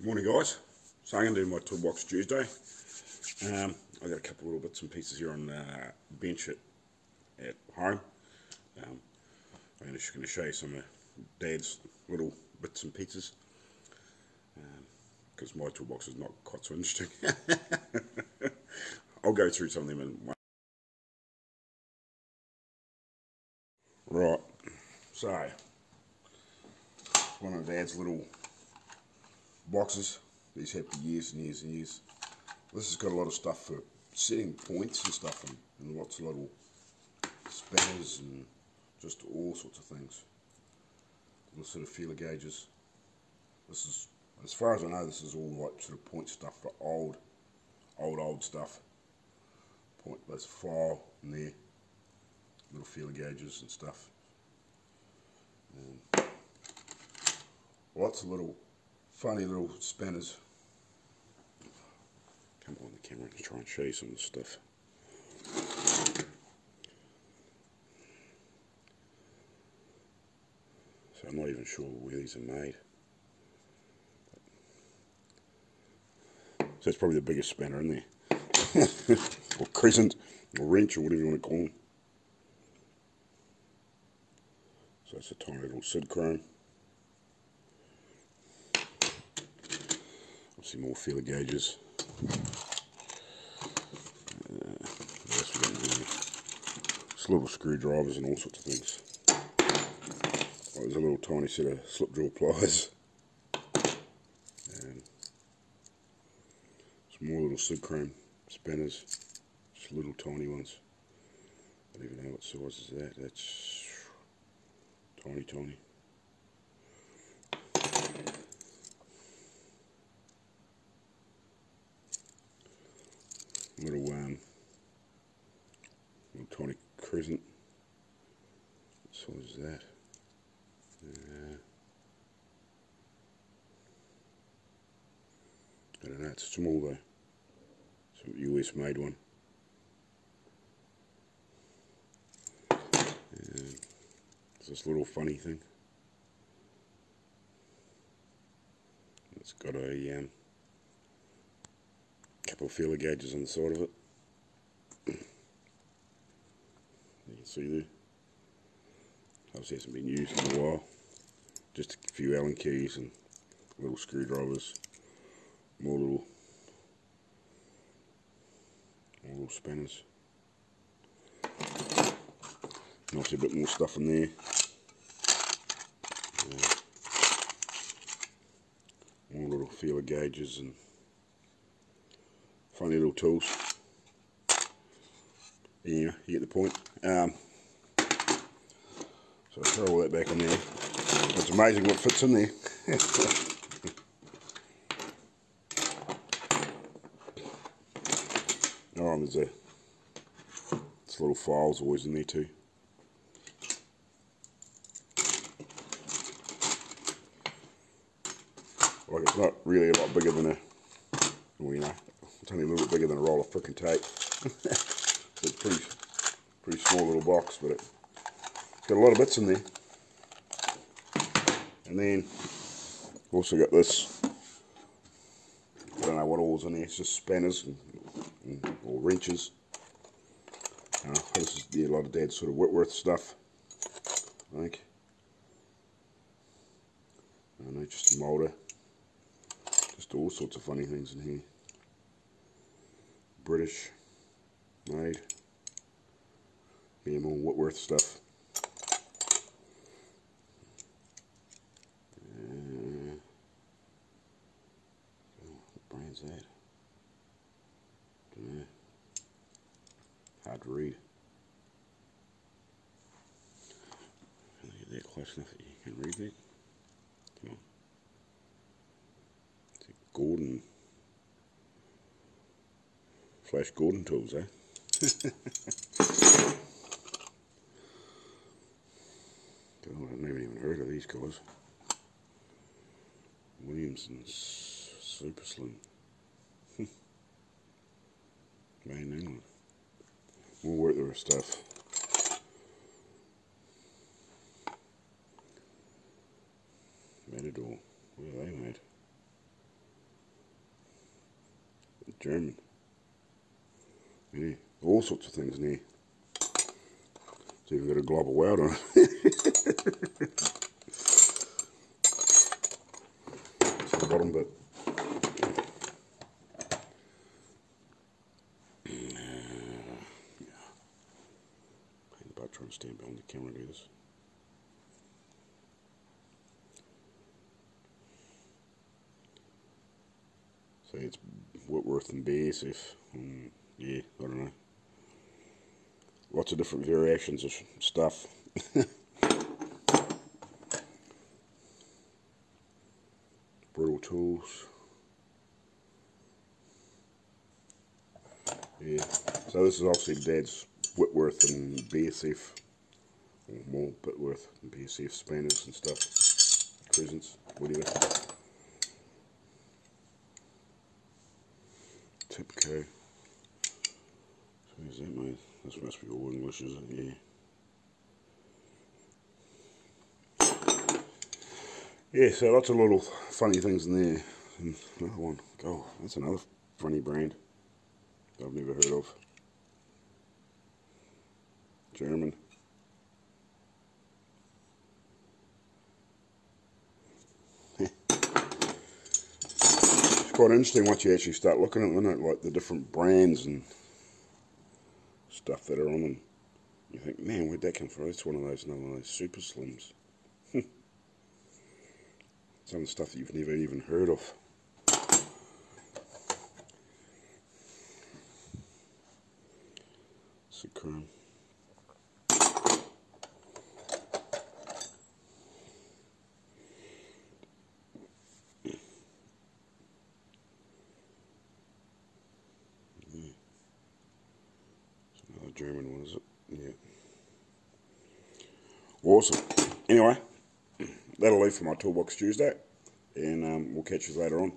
Morning guys, so I'm going to do my toolbox Tuesday. I've got a couple of little bits and pieces here on the bench at home. I'm just going to show you some of Dad's little bits and pieces, because my toolbox is not quite so interesting. I'll go through some of them in one. Right, so one of Dad's little boxes. These have for years and years and years. This has got a lot of stuff for setting points and stuff, and lots of little spanners and just all sorts of things. Little sort of feeler gauges. This is, as far as I know, this is all like sort of point stuff for old stuff. Point, there's a file in there, little feeler gauges and stuff. And lots of little funny little spanners. Come on the camera and try and show you some of the stuff. So I'm not even sure where these are made. So it's probably the biggest spanner in there. Or crescent, or wrench, or whatever you want to call them. So it's a tiny little Sid chrome. Obviously more feeler gauges. Just little screwdrivers and all sorts of things. Oh, there's a little tiny set of slip drill pliers. And some more little Sid chrome spanners. Just little tiny ones. I don't even know what size is that. That's tiny. Little tiny crescent. What size is that? I don't know, it's small though. Some US made one. And it's this little funny thing. It's got a couple of feeler gauges on the side of it. You can see there. Obviously hasn't been used in a while. Just a few Allen keys and little screwdrivers. More little spanners. And obviously a bit more stuff in there. More little feeler gauges and funny little tools. Yeah, you get the point. So I'll throw all that back in there. It's amazing what fits in there. Oh, there's little files always in there too. Like, it's not really a lot bigger than a, well, you know, it's only a little bit bigger than a roll of frickin' tape. So it's pretty small little box, but it's got a lot of bits in there. And then also got this, I don't know what all's in there, it's just spanners or wrenches. This is a lot of Dad's sort of Whitworth stuff, I think. I don't know, just a moulder. Just all sorts of funny things in here. British made. Yeah, more Whitworth stuff. What brand's that? Don't know. Hard to read. Can I get that close enough that you can read that? Come on. It's Gordon. Flash Gordon tools, eh? God, I've never even heard of these guys. Williamson's Super Slim. Made in England. More work there stuff. Matador. What are they made? German. Yeah, all sorts of things in there. It's even got a global weld on it. To the bottom bit. Pain about trying to stand behind the camera and do this. So it's Whitworth and BSF. Yeah, I don't know. Lots of different variations of stuff. Brutal tools. Yeah, so this is obviously Dad's Whitworth and BSF, or more Whitworth and BSF spanners and stuff, crescents, whatever. Tipco. So is that made? This must be all English, is it? Yeah. Yeah, so lots of little funny things in there. And another one. Oh, that's another funny brand I've never heard of. German. It's quite interesting once you actually start looking at them, isn't it? Like the different brands and stuff that are on them. You think, man, where'd that come from? It's one of those super slims. Some of the stuff that you've never even heard of. C.A.R. Another German one, is it? Yeah. Awesome. Anyway, that'll leave for my Toolbox Tuesday, and we'll catch you later on.